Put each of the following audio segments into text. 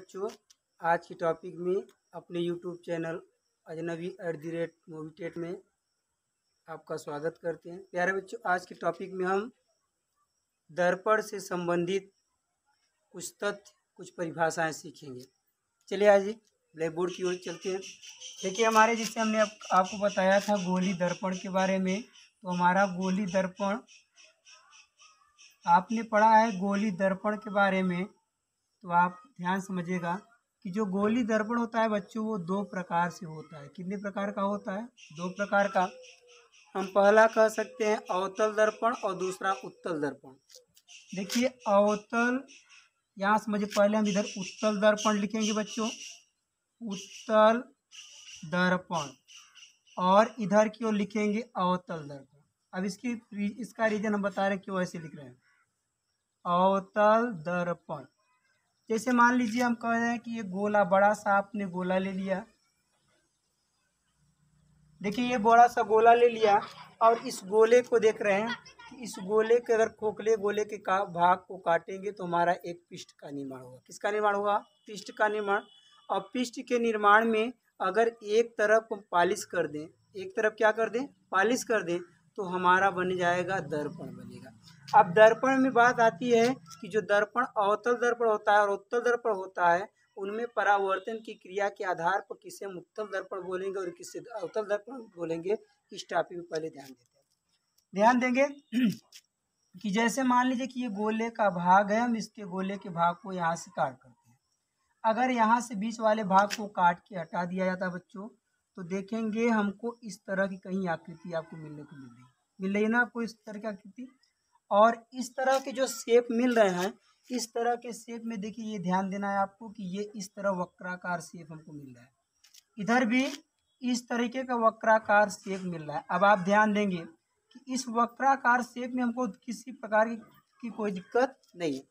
बच्चों, आज की टॉपिक में अपने यूट्यूब चैनल अजनबी@movitet में आपका स्वागत करते हैं। प्यारे बच्चों, आज के टॉपिक में हम दर्पण से संबंधित कुछ तथ्य, कुछ परिभाषाएं सीखेंगे। चलिए आज ब्लैक बोर्ड की ओर चलते हैं। देखिए, हमारे जिससे हमने आपको बताया था गोली दर्पण के बारे में, तो हमारा गोली दर्पण आपने पढ़ा है। गोली दर्पण के बारे में तो आप ध्यान समझिएगा कि जो गोली दर्पण होता है बच्चों, वो दो प्रकार से होता है। कितने प्रकार का होता है? दो प्रकार का। हम पहला कह सकते हैं अवतल दर्पण और दूसरा उत्तल दर्पण। देखिए, अवतल, यहाँ समझिए, पहले हम इधर उत्तल दर्पण लिखेंगे बच्चों, उत्तल दर्पण, और इधर की ओर लिखेंगे अवतल दर्पण। अब इसका रीजन हम बता रहे हैं क्यों ऐसे लिख रहे हैं। अवतल दर्पण, जैसे मान लीजिए हम कह रहे हैं कि ये गोला, बड़ा सा आपने गोला ले लिया। देखिए, ये बड़ा सा गोला ले लिया और इस गोले को देख रहे हैं कि इस गोले के अगर खोखले गोले के भाग को काटेंगे तो हमारा एक पिष्ट का निर्माण होगा। किसका निर्माण होगा? पिष्ट का निर्माण। और पिष्ट के निर्माण में अगर एक तरफ पॉलिश कर दें, एक तरफ क्या कर दें? पॉलिश कर दें, तो हमारा बन जाएगा दर्पण बनेगा। अब दर्पण में बात आती है कि जो दर्पण अवतल दर्पण होता है और उत्तल दर्पण होता है, उनमें परावर्तन की क्रिया के आधार पर किसे हम उत्तल दर्पण बोलेंगे और किसे अवतल दर्पण बोलेंगे, इस टॉपिक में पहले ध्यान देंगे कि जैसे मान लीजिए कि ये गोले का भाग है, हम इसके गोले के भाग को यहाँ से काट करते हैं। अगर यहाँ से बीच वाले भाग को काट के हटा दिया जाता है बच्चों, तो देखेंगे हमको इस तरह की कहीं आकृति आपको मिल रही है ना, आपको इस तरह की आकृति। और इस तरह के जो शेप मिल रहे हैं, इस तरह के शेप में देखिए, ये ध्यान देना है आपको कि ये इस तरह वक्राकार शेप हमको मिल रहा है। इधर भी इस तरीके का वक्राकार शेप मिल रहा है। अब आप ध्यान देंगे कि इस वक्राकार शेप में हमको किसी प्रकार की कोई दिक्कत नहीं है।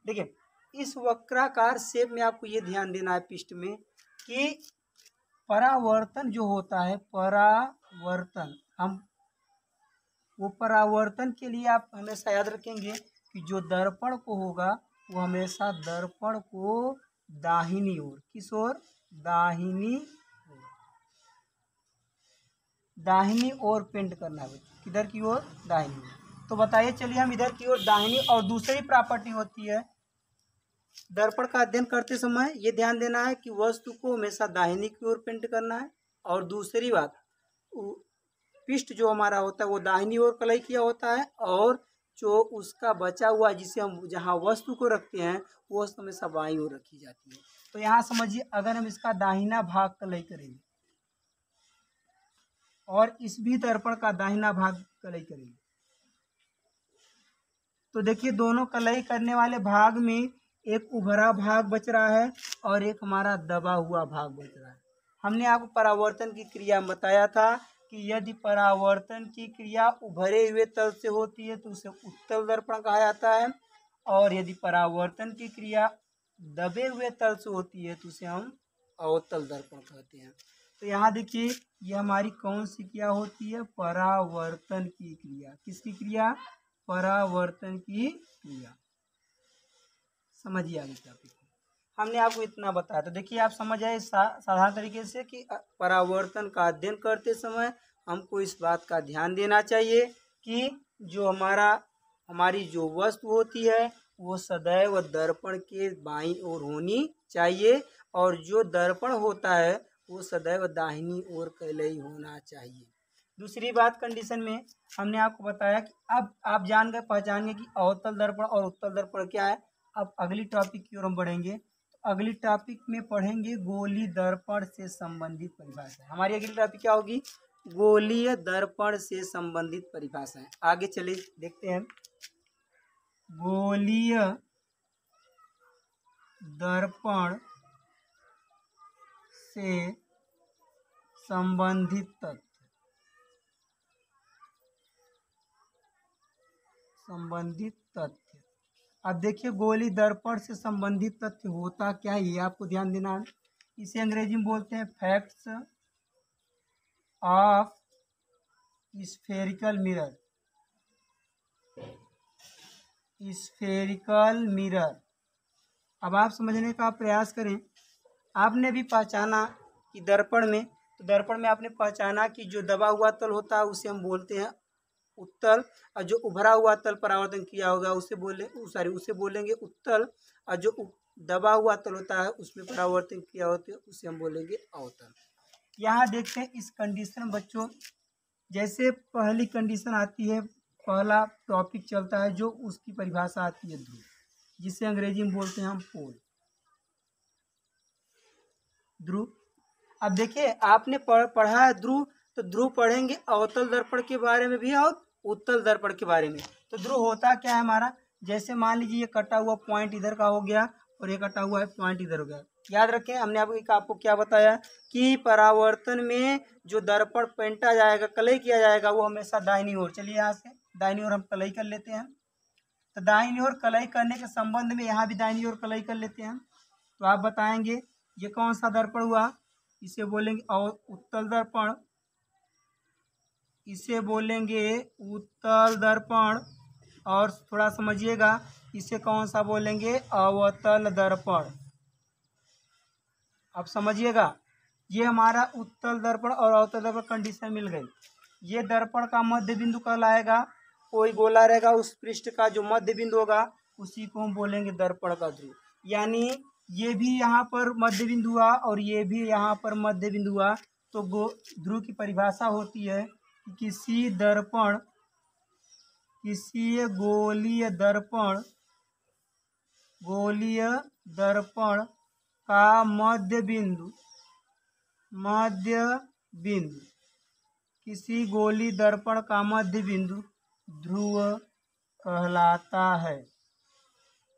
देखिए, इस वक्राकार शेप में आपको ये ध्यान देना है पृष्ठ में कि परावर्तन जो होता है, परावर्तन, वो परावर्तन के लिए आप हमेशा याद रखेंगे कि जो दर्पण को होगा वो हमेशा दर्पण को दाहिनी ओर, किस ओर? दाहिनी ओर पेंट करना है। किधर की ओर? दाहिनी ओर। तो बताइए, चलिए हम इधर की ओर दाहिनी। और दूसरी प्रॉपर्टी होती है दर्पण का अध्ययन करते समय, ये ध्यान देना है कि वस्तु को हमेशा दाहिनी की ओर पेंट करना है। और दूसरी बात, पृष्ठ जो हमारा होता है वो दाहिनी ओर कलई किया होता है, और जो उसका बचा हुआ, जिसे हम जहाँ वस्तु को रखते हैं, वो वस्तु हमेशा बाईं ओर रखी जाती है। तो यहाँ समझिए, अगर हम इसका दाहिना भाग कलई करेंगे और इस भी दर्पण का दाहिना भाग कलई करेंगे, तो देखिए दोनों कलई करने वाले भाग में एक उभरा भाग बच रहा है और एक हमारा दबा हुआ भाग बच रहा है। हमने आपको परावर्तन की क्रिया में बताया था कि यदि परावर्तन की क्रिया उभरे हुए तल से होती है तो उसे उत्तल दर्पण कहा जाता है, और यदि परावर्तन की क्रिया दबे हुए तल से होती है तो उसे हम अवतल दर्पण कहते हैं। तो यहाँ देखिए, ये हमारी कौन सी क्रिया होती है? परावर्तन की क्रिया। किसकी क्रिया? परावर्तन की क्रिया। समझिए आगे टॉपिक को। हमने आपको इतना बताया, तो देखिए आप समझ आए साधारण तरीके से कि परावर्तन का अध्ययन करते समय हमको इस बात का ध्यान देना चाहिए कि जो हमारी जो वस्तु होती है वो सदैव दर्पण के बाईं ओर होनी चाहिए, और जो दर्पण होता है वो सदैव दाहिनी ओर कलई होना चाहिए। दूसरी बात, कंडीशन में हमने आपको बताया कि अब आप पहचान गए कि अवतल दर्पण और उत्तल दर्पण क्या है। अब अगली टॉपिक की ओर हम बढ़ेंगे। तो अगली टॉपिक में पढ़ेंगे गोली दर्पण से संबंधित परिभाषा। हमारी अगली टॉपिक क्या होगी? गोलीय दर्पण से संबंधित परिभाषाएं। आगे चले देखते हैं। गोलीय दर्पण से संबंधित तथ्य। अब देखिए, गोली दर्पण से संबंधित तथ्य होता क्या है, ये आपको ध्यान देना है। इसे अंग्रेजी में बोलते हैं facts of spherical mirror. Spherical mirror. अब आप समझने का प्रयास करें। आपने भी पहचाना कि दर्पण में, तो दर्पण में आपने पहचाना कि जो दबा हुआ तल होता है उसे हम बोलते हैं उत्तल, और जो उभरा हुआ तल परावर्तन किया होगा उसे बोलेंगे उत्तल, और जो दबा हुआ तल होता है उसमें परावर्तन किया होता है उसे हम बोलेंगे अवतल। यहाँ देखते हैं इस कंडीशन बच्चों, जैसे पहली कंडीशन आती है, पहला टॉपिक चलता है जो उसकी परिभाषा आती है ध्रुव, जिसे अंग्रेजी में बोलते हैं हम पोल, ध्रुव। अब देखिए आपने पढ़ा है ध्रुव, तो ध्रुव पढ़ेंगे अवतल दर्पण के बारे में भी और उत्तल दर्पण के बारे में। तो ध्रुव होता क्या है हमारा, जैसे मान लीजिए ये कटा हुआ पॉइंट इधर का हो गया और ये कटा हुआ है पॉइंट इधर हो गया। याद रखें हमने आपको क्या बताया कि परावर्तन में जो दर्पण पेंटा जाएगा, कलई किया जाएगा, वो हमेशा दाहिनी ओर। चलिए यहाँ से दाहिनी ओर हम कलई कर लेते हैं। तो दाहिनी ओर कलई करने के संबंध में यहाँ भी दाहिनी ओर कलई कर लेते हैं। तो आप बताएंगे ये कौन सा दर्पण हुआ, इसे बोलेंगे उत्तल दर्पण, इसे बोलेंगे उत्तल दर्पण। और थोड़ा समझिएगा इसे कौन सा बोलेंगे, अवतल दर्पण। अब समझिएगा ये हमारा उत्तल दर्पण और अवतल दर्पण कंडीशन मिल गई। ये दर्पण का मध्य बिंदु कहलाएगा, कोई गोला रहेगा उस पृष्ठ का जो मध्य बिंदु होगा उसी को हम बोलेंगे दर्पण का ध्रुव। यानी ये भी यहाँ पर मध्य बिंदु हुआ और ये भी यहाँ पर मध्य बिंदु हुआ। तो ध्रुव की परिभाषा होती है कि किसी गोलीय दर्पण का मध्य बिंदु किसी गोली दर्पण का मध्य बिंदु ध्रुव कहलाता है।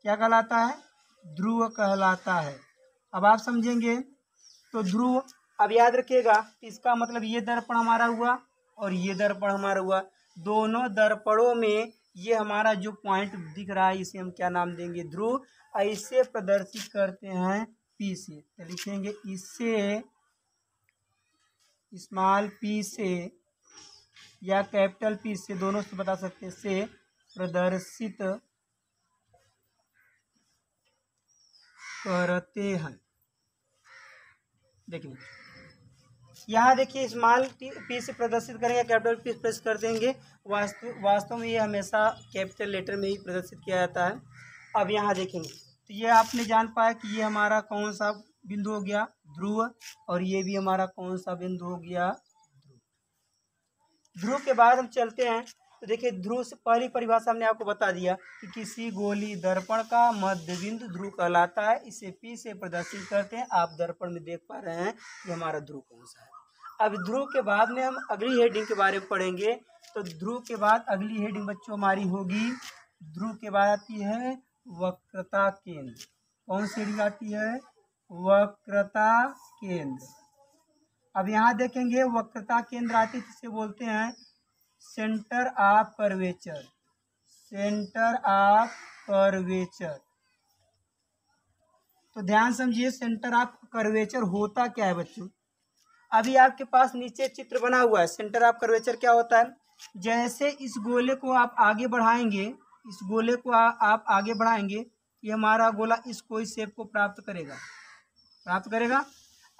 क्या कहलाता है, ध्रुव कहलाता है। अब आप समझेंगे तो ध्रुव, अब याद रखिएगा इसका मतलब ये दर्पण हमारा हुआ और ये दर्पण हमारा हुआ। दोनों दर्पणों में ये हमारा जो पॉइंट दिख रहा है इसे हम क्या नाम देंगे, ध्रुव। ऐसे प्रदर्शित करते हैं पी से, तो लिखेंगे इससे स्मॉल पी से या कैपिटल पी से, दोनों से बता सकते हैं, से प्रदर्शित करते हैं। देखिए यहाँ देखिए स्मॉल पी से प्रदर्शित करेंगे, कैपिटल पी प्रेस कर देंगे। वास्तव में ये हमेशा कैपिटल लेटर में ही प्रदर्शित किया जाता है। अब यहाँ देखेंगे तो ये आपने जान पाया कि ये हमारा कौन सा बिंदु हो गया, ध्रुव, और ये भी हमारा कौन सा बिंदु हो गया, ध्रुव। के बाद हम चलते हैं तो देखिए ध्रुव से पहली परिभाषा हमने आपको बता दिया कि किसी गोली दर्पण का मध्य बिंदु ध्रुव कहलाता है। इसे पी से प्रदर्शित करते हैं। आप दर्पण में देख पा रहे हैं कि हमारा ध्रुव कौन सा है। अब ध्रुव के बाद में हम अगली हेडिंग के बारे में पढ़ेंगे। तो ध्रुव के बाद अगली हेडिंग बच्चों हमारी होगी, ध्रुव के बाद आती है वक्रता केंद्र। कौन सी हेडिंग आती है, वक्रता केंद्र। अब यहाँ देखेंगे वक्रता केंद्र आती है जिसे बोलते हैं centre of curvature, centre of curvature. तो ध्यान समझिए सेंटर ऑफ कर्वेचर होता क्या है बच्चों। अभी आपके पास नीचे चित्र बना हुआ है। सेंटर ऑफ कर्वेचर क्या होता है, जैसे इस गोले को आप आगे बढ़ाएंगे, इस गोले को आप आगे बढ़ाएंगे, ये हमारा गोला इस कोई शेप को प्राप्त करेगा।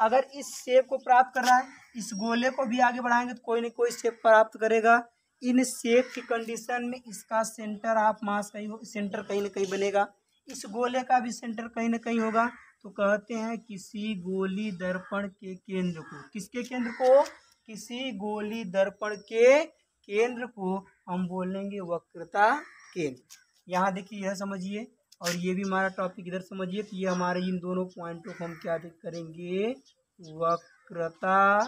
अगर इस शेप को प्राप्त कर रहा है, इस गोले को भी आगे बढ़ाएंगे तो कोई न कोई शेप प्राप्त करेगा। इन शेप की कंडीशन में इसका सेंटर ऑफ मास सेंटर कहीं ना कहीं बनेगा। इस गोले का भी सेंटर कहीं ना कहीं होगा। तो कहते हैं किसी गोली दर्पण के केंद्र को, किसके केंद्र को, किसी गोली दर्पण के केंद्र को हम बोलेंगे वक्रता केंद्र। यहाँ देखिए यह समझिए, और ये भी हमारा टॉपिक इधर समझिए कि ये हमारे इन दोनों पॉइंटों को हम क्या करेंगे, वक्रता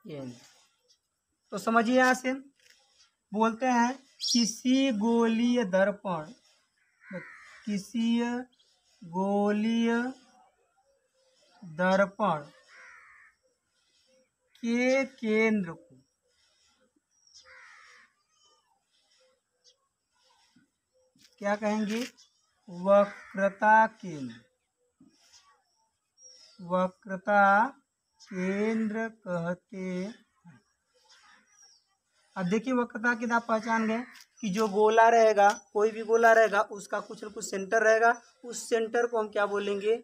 केंद्र। तो समझिए यहाँ से बोलते हैं किसी गोलीय दर्पण के केंद्र को क्या कहेंगे, वक्रता केंद्र। वक्रता केंद्र कहते हैं। अब देखिए वक्रता की आप पहचान गए कि जो गोला रहेगा, कोई भी गोला रहेगा, उसका कुछ न कुछ सेंटर रहेगा, उस सेंटर को हम क्या बोलेंगे,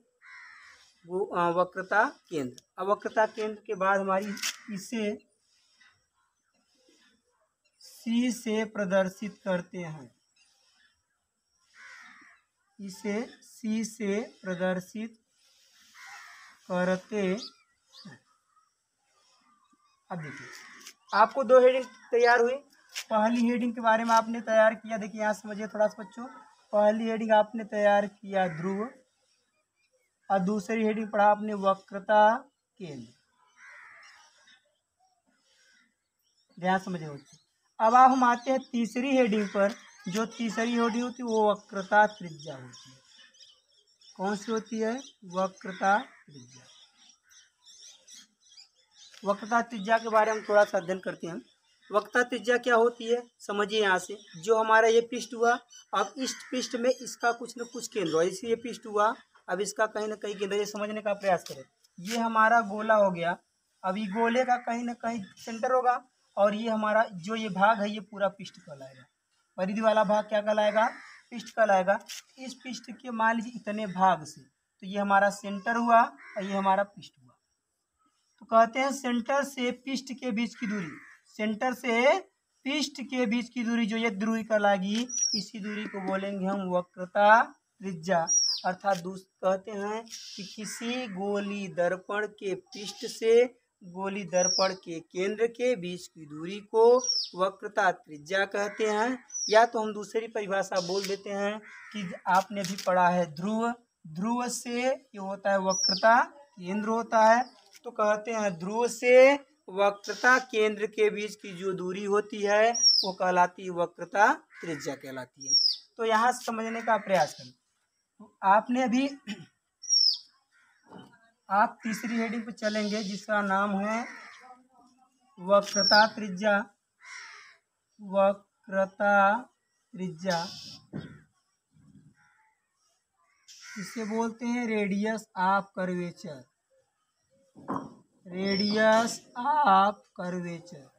वो वक्रता केंद्र। अब वक्रता केंद्र के बाद हमारी इसे सी से प्रदर्शित करते हैं, इसे सी से प्रदर्शित करते हैं। अब देखिए आपको दो हेडिंग तैयार हुई। पहली हेडिंग के बारे में आपने तैयार किया, देखिए यहाँ समझिए थोड़ा सा बच्चों। पहली हेडिंग आपने तैयार किया ध्रुव, और दूसरी हेडिंग पढ़ा आपने वक्रता केंद्र। ध्यान समझिए बच्चों। अब हम आते हैं तीसरी हेडिंग पर। जो तीसरी हेडिंग होती है वो वक्रता त्रिज्या होती है। कौन सी होती है? वक्रता त्रिज्या। वक्रता त्रिज्या के बारे में थोड़ा सा अध्ययन करते हैं। वक्रता त्रिज्या क्या होती है समझिए। यहाँ से जो हमारा ये पृष्ठ हुआ, अब इस पृष्ठ में इसका कुछ न कुछ केंद्र हुआ, इसी ये पृष्ठ हुआ, अब इसका कहीं ना कहीं केंद्र, ये समझने का प्रयास करें। ये हमारा गोला हो गया, अब ये गोले का कहीं ना कहीं सेंटर होगा, और ये हमारा जो ये भाग है ये पूरा पृष्ठ कहलाएगा। परिधि वाला भाग क्या कहलाएगा? पृष्ठ कहलाएगा। इस पृष्ठ के मान लीजिए इतने भाग से, तो ये हमारा सेंटर हुआ और ये हमारा पृष्ठ हुआ। तो कहते हैं सेंटर से पृष्ठ के बीच की दूरी, सेंटर से पृष्ठ के बीच की दूरी जो ये दूरी कहलाएगी, इसी दूरी को बोलेंगे हम वक्रता त्रिज्या। अर्थात कहते हैं कि किसी गोली दर्पण के पृष्ठ से गोली दर्पण के केंद्र के बीच की दूरी को वक्रता त्रिज्या कहते हैं। या तो हम दूसरी परिभाषा बोल देते हैं कि आपने भी पढ़ा है ध्रुव, ध्रुव से ये होता है वक्रता केंद्र होता है। तो कहते हैं ध्रुव से वक्रता केंद्र के बीच की जो दूरी होती है वो कहलाती है वक्रता त्रिज्या कहलाती है। तो यहाँ समझने का प्रयास करें। तो आपने अभी आप तीसरी हेडिंग पे चलेंगे जिसका नाम है वक्रता त्रिज्या। वक्रता त्रिज्या इसे बोलते हैं radius of curvature, radius of curvature.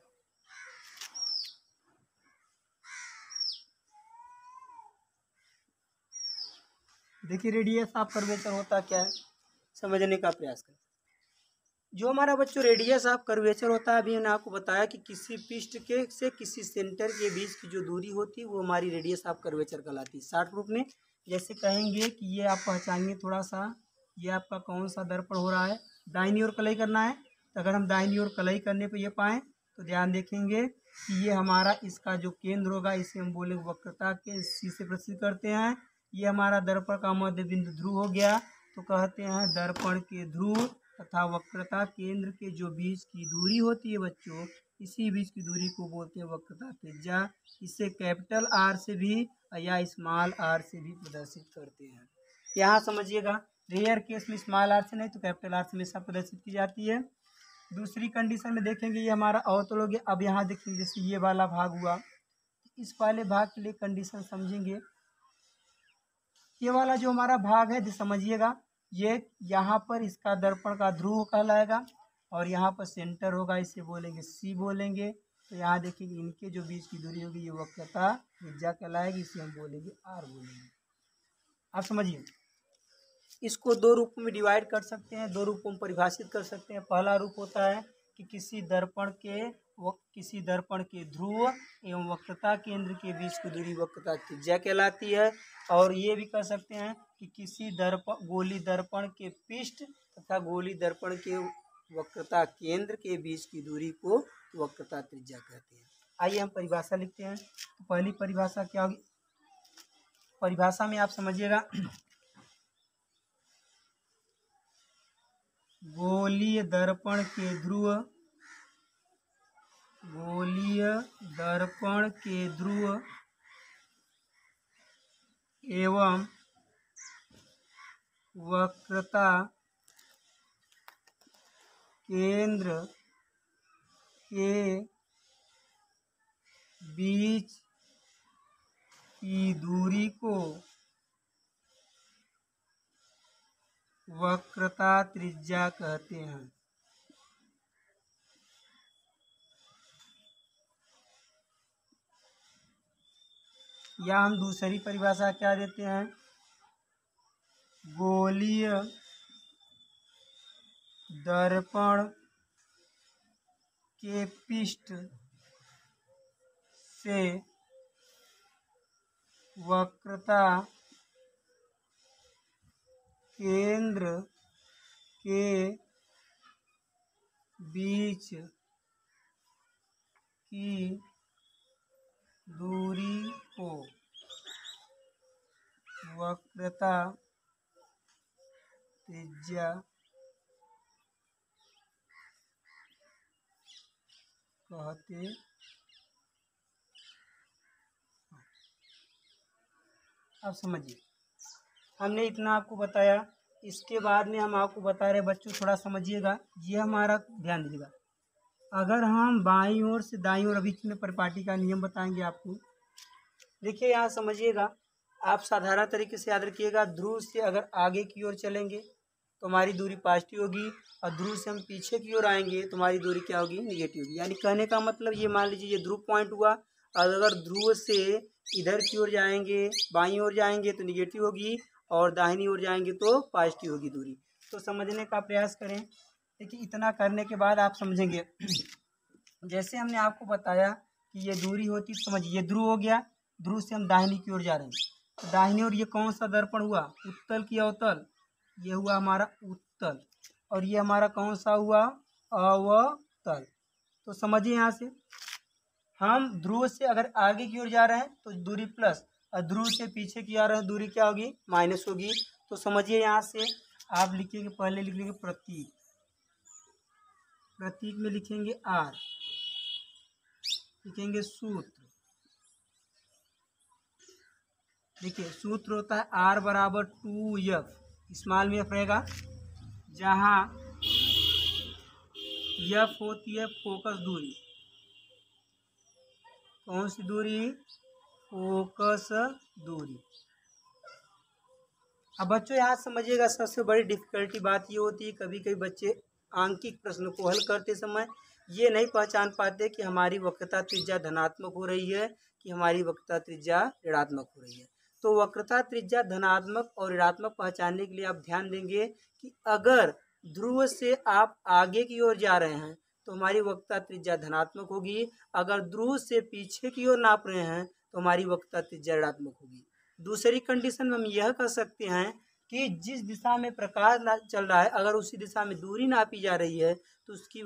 देखिए रेडियस ऑफ कर्वेचर होता क्या है समझने का प्रयास करें। जो हमारा बच्चों रेडियस ऑफ कर्वेचर होता है, अभी मैंने आपको बताया कि किसी पृष्ठ के से किसी सेंटर के बीच की जो दूरी होती है वो हमारी रेडियस ऑफ कर्वेचर कहलाती है। शॉर्ट रूप में जैसे कहेंगे कि ये आप पहचानिए थोड़ा सा, ये आपका कौन सा दर्पण हो रहा है, दाहिनी ओर कलई करना है। तो अगर हम दाहिनी ओर कलई करने पर ये पाएँ तो ध्यान देखेंगे कि ये हमारा इसका जो केंद्र होगा इसे हम बोलेंगे वक्रता के सी से प्रस्तुत करते हैं। ये हमारा दर्पण का मध्य बिंदु ध्रुव हो गया। तो कहते हैं दर्पण के ध्रुव तथा वक्रता केंद्र के जो बीच की दूरी होती है बच्चों, इसी बीच की दूरी को बोलते हैं वक्रता त्रिज्या। इसे कैपिटल आर से भी या स्मॉल आर से भी प्रदर्शित करते हैं। यहाँ समझिएगा रेयर केस में स्मॉल आर से नहीं तो कैपिटल आर से हमेशा प्रदर्शित की जाती है। दूसरी कंडीशन में देखेंगे ये हमारा अवतल हो गया। अब यहाँ देखेंगे जैसे ये वाला भाग हुआ, इस वाले भाग के लिए कंडीशन समझेंगे। ये वाला जो हमारा भाग है समझिएगा, ये यहाँ पर इसका दर्पण का ध्रुव कहलाएगा और यहाँ पर सेंटर होगा, इसे बोलेंगे सी बोलेंगे। तो यहाँ देखिए इनके जो बीच की दूरी होगी ये वक्रता त्रिज्या कहलाएगी, इसे हम बोलेंगे आर बोलेंगे। आप समझिए इसको दो रूपों में डिवाइड कर सकते हैं, दो रूपों में परिभाषित कर सकते हैं। पहला रूप होता है कि किसी दर्पण के ध्रुव एवं वक्रता केंद्र के बीच की दूरी वक्रता त्रिज्या कहलाती है। और ये भी कह सकते हैं कि किसी गोली दर्पण के पृष्ठ तथा गोली दर्पण के वक्रता केंद्र के बीच की दूरी को वक्रता त्रिज्या कहते हैं। आइए हम परिभाषा लिखते हैं। तो पहली परिभाषा क्या होगी? परिभाषा में आप समझिएगा गोलीय दर्पण के ध्रुव, गोलीय दर्पण के ध्रुव एवं वक्रता केंद्र के बीच की दूरी को वक्रता त्रिज्या कहते हैं। या हम दूसरी परिभाषा क्या देते हैं, गोलीय दर्पण के पृष्ठ से वक्रता केंद्र के बीच की दूरी को वक्रता त्रिज्या कहते हैं। अब समझिए, हमने इतना आपको बताया। इसके बाद में हम आपको बता रहे बच्चों, थोड़ा समझिएगा, ये हमारा ध्यान दीजिएगा। अगर हम बाईं ओर से दाईं ओर, अभी में परिपाटी का नियम बताएंगे आपको। देखिए यहाँ समझिएगा, आप साधारण तरीके से याद रखिएगा, ध्रुव से अगर आगे की ओर चलेंगे तो हमारी दूरी पॉजिटिव होगी, और ध्रुव से हम पीछे की ओर आएंगे तो हमारी दूरी क्या होगी, निगेटिव होगी। यानी कहने का मतलब ये, मान लीजिए ये ध्रुव पॉइंट हुआ, और अगर ध्रुव से इधर की ओर जाएंगे, बाईं ओर जाएंगे तो निगेटिव होगी, और दाहिनी ओर जाएंगे तो पॉजिटिव होगी दूरी। तो समझने का प्रयास करें। देखिए इतना करने के बाद आप समझेंगे। जैसे हमने आपको बताया कि ये दूरी होती, समझिए ये ध्रुव हो गया, ध्रुव से हम दाहिनी की ओर जा रहे हैं, तो दाहिनी ओर ये कौन सा दर्पण हुआ, उत्तल की अवतल, ये हुआ हमारा उत्तल, और ये हमारा कौन सा हुआ, अवतल। तो समझिए यहाँ से, हम ध्रुव से अगर आगे की ओर जा रहे हैं तो दूरी प्लस, और ध्रुव से पीछे की आ रहे हैं दूरी क्या होगी, माइनस होगी। तो समझिए यहाँ से आप लिखेंगे, पहले लिख लेंगे प्रतीक, प्रतीक में लिखेंगे आर, लिखेंगे सूत्र। देखिए सूत्र होता है आर बराबर 2f, स्मॉल में एफ रहेगा, जहाँ एफ होती है फोकस दूरी। कौन सी दूरी, फोकस दूरी। अब बच्चों यहाँ समझिएगा, सबसे बड़ी डिफिकल्टी बात ये होती है, कभी कभी बच्चे आंकिक प्रश्न को हल करते समय ये नहीं पहचान पाते कि हमारी वक्रता त्रिज्या धनात्मक हो रही है कि हमारी वक्रता त्रिज्या ऋणात्मक हो रही है। तो वक्रता त्रिज्या धनात्मक और ऋणात्मक पहचानने के लिए आप ध्यान देंगे कि अगर ध्रुव से आप आगे की ओर जा रहे हैं तो हमारी वक्रता त्रिज्या धनात्मक होगी, अगर ध्रुव से पीछे की ओर नाप रहे हैं तो हमारी वक्रता त्रिज्या ऋणात्मक होगी। दूसरी कंडीशन में हम यह कह सकते हैं कि जिस दिशा में प्रकाश चल रहा है, अगर उसी दिशा में दूरी नापी जा रही है तो उसकी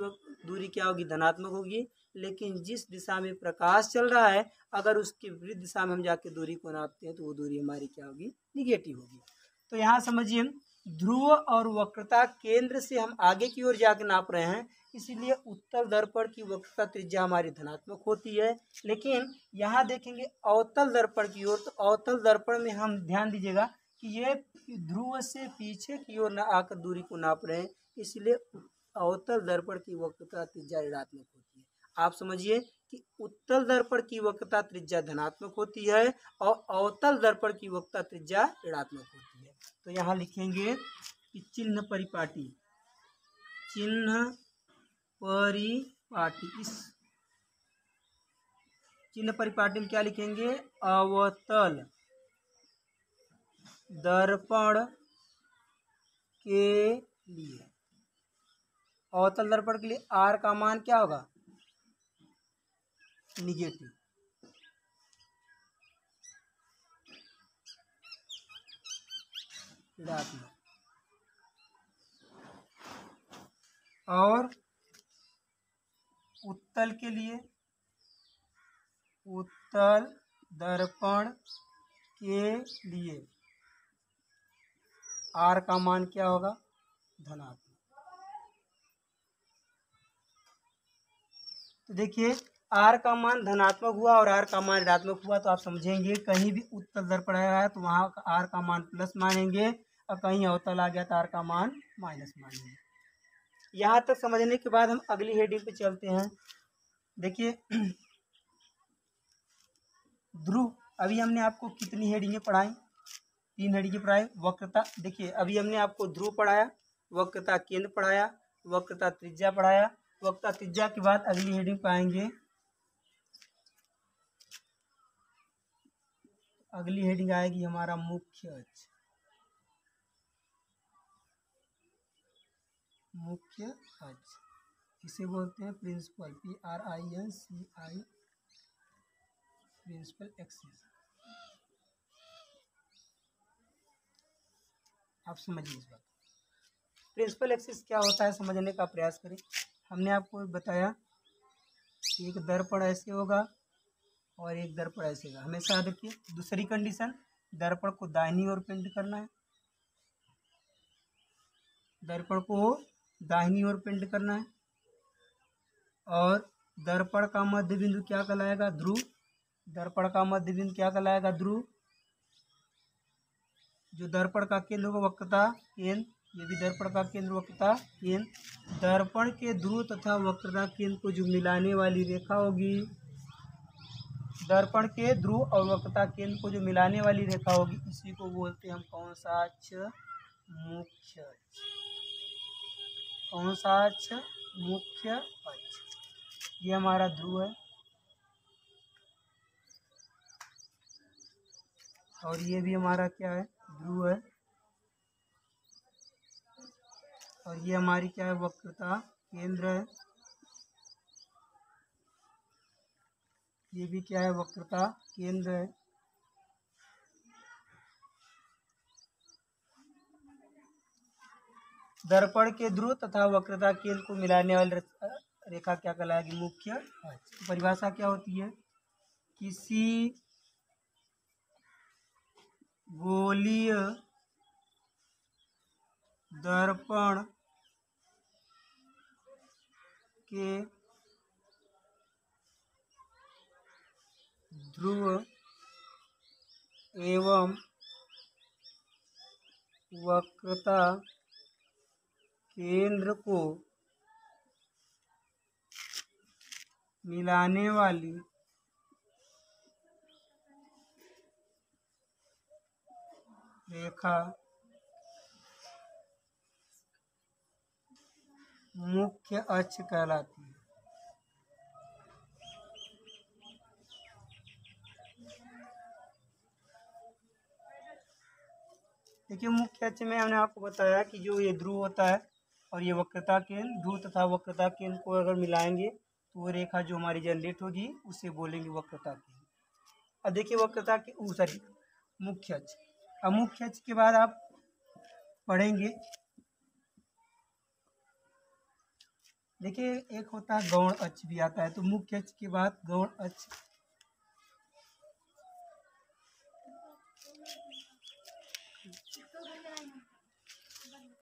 दूरी क्या होगी, धनात्मक होगी। लेकिन जिस दिशा में प्रकाश चल रहा है, अगर उसकी विपरीत दिशा में हम जाके दूरी को नापते हैं तो वो दूरी हमारी क्या होगी, निगेटिव होगी। तो यहाँ समझिए, ध्रुव और वक्रता केंद्र से हम आगे की ओर जाके नाप रहे हैं, इसीलिए उत्तल दर्पण की वक्रता त्रिज्या हमारी धनात्मक होती है। लेकिन यहाँ देखेंगे अवतल दर्पण की ओर, तो अवतल दर्पण में हम ध्यान दीजिएगा कि ये ध्रुव से पीछे की ओर आकर दूरी को नाप रहे हैं, इसलिए अवतल दर्पण की वक्रता त्रिज्या ऋणात्मक होती है। आप समझिए कि उत्तल दर्पण की वक्रता त्रिज्या धनात्मक होती है और अवतल दर्पण की वक्रता त्रिज्या ऋणात्मक होती है। तो यहाँ लिखेंगे कि चिन्ह परिपाटी, चिन्ह परिपाटी, इस चिन्ह परिपाटी में क्या लिखेंगे, अवतल दर्पण के लिए, अवतल दर्पण के लिए आर का मान क्या होगा, निगेटिव। ऋणात्मक। और उत्तल के लिए, उत्तल दर्पण के लिए आर का मान क्या होगा, धनात्मक। तो देखिए आर का मान धनात्मक हुआ और आर का मान ऋणात्मक हुआ, तो आप समझेंगे कहीं भी उत्तल दर्पण आया है तो वहाँ आर का मान प्लस मानेंगे, और कहीं अवतल आ गया तो आर का मान माइनस मानेंगे। यहाँ तक समझने के बाद हम अगली हेडिंग पे चलते हैं। देखिए ध्रुव, अभी हमने आपको कितनी हेडिंगें पढ़ाई, 3 हेडिंगें पढ़ाई। वक्रता, देखिए अभी हमने आपको ध्रुव पढ़ाया, वक्रता केंद्र पढ़ाया, वक्रता त्रिज्या पढ़ाया। वक्रता त्रिज्या के बाद अगली हेडिंग पाएंगे अगली हेडिंग आएगी हमारा मुख्य अक्ष। मुख्य अक्ष इसे बोलते हैं प्रिंसिपल, PRINCI, प्रिंसिपल एक्सिस। आप समझिए इस बात। प्रिंसिपल एक्सिस क्या होता है समझने का प्रयास करें। हमने आपको बताया कि एक दर्पण ऐसे होगा और एक दर्पण ऐसे होगा, हमेशा याद रखिए। दूसरी कंडीशन, दर्पण को दाहिनी ओर पेंट करना है, दर्पण को दाहिनी ओर पेंट करना है। और दर्पण का मध्य बिंदु क्या कहलाएगा? ध्रुव। दर्पण का मध्य बिंदु क्या कहलाएगा? ध्रुव। जो दर्पण का केंद्र होगा वक्रता केंद्र, ये भी दर्पण का केंद्र वक्रता केंद्र। दर्पण के ध्रुव तथा वक्रता केंद्र को जो मिलाने वाली रेखा होगी, दर्पण के ध्रुव और वक्रता केंद्र को जो मिलाने वाली रेखा होगी, इसी को बोलते हैं हम कौन सा अक्ष? मुख्य अक्ष। कौन सा अक्ष? मुख्य अक्ष। ये हमारा ध्रुव है और ये भी हमारा क्या है? ध्रुव है। और ये हमारी क्या है? वक्रता केंद्र है। ये भी क्या है? वक्रता केंद्र है। दर्पण के ध्रुव तथा वक्रता केंद्र को मिलाने वाली रेखा क्या कहलाएगी? मुख्य अक्ष। परिभाषा क्या होती है? किसी गोलीय दर्पण के ध्रुव एवं वक्रता केंद्र को मिलाने वाली रेखा मुख्य अक्ष कहलाती है। देखिए, मुख्य अक्ष में हमने आपको बताया कि जो ये ध्रुव होता है और ये वक्रता केंद्र, ध्रुव तथा वक्रता केंद्र को अगर मिलाएंगे तो वो रेखा जो हमारी जनरेट होगी उसे बोलेंगे वक्रता केंद्र। अब देखिए वक्रता के सॉरी मुख्य अक्ष। अब मुख्य अक्ष के बाद आप पढ़ेंगे, देखिए एक होता है गौण अक्ष भी आता है, तो मुख्य अक्ष के बाद गौण अक्ष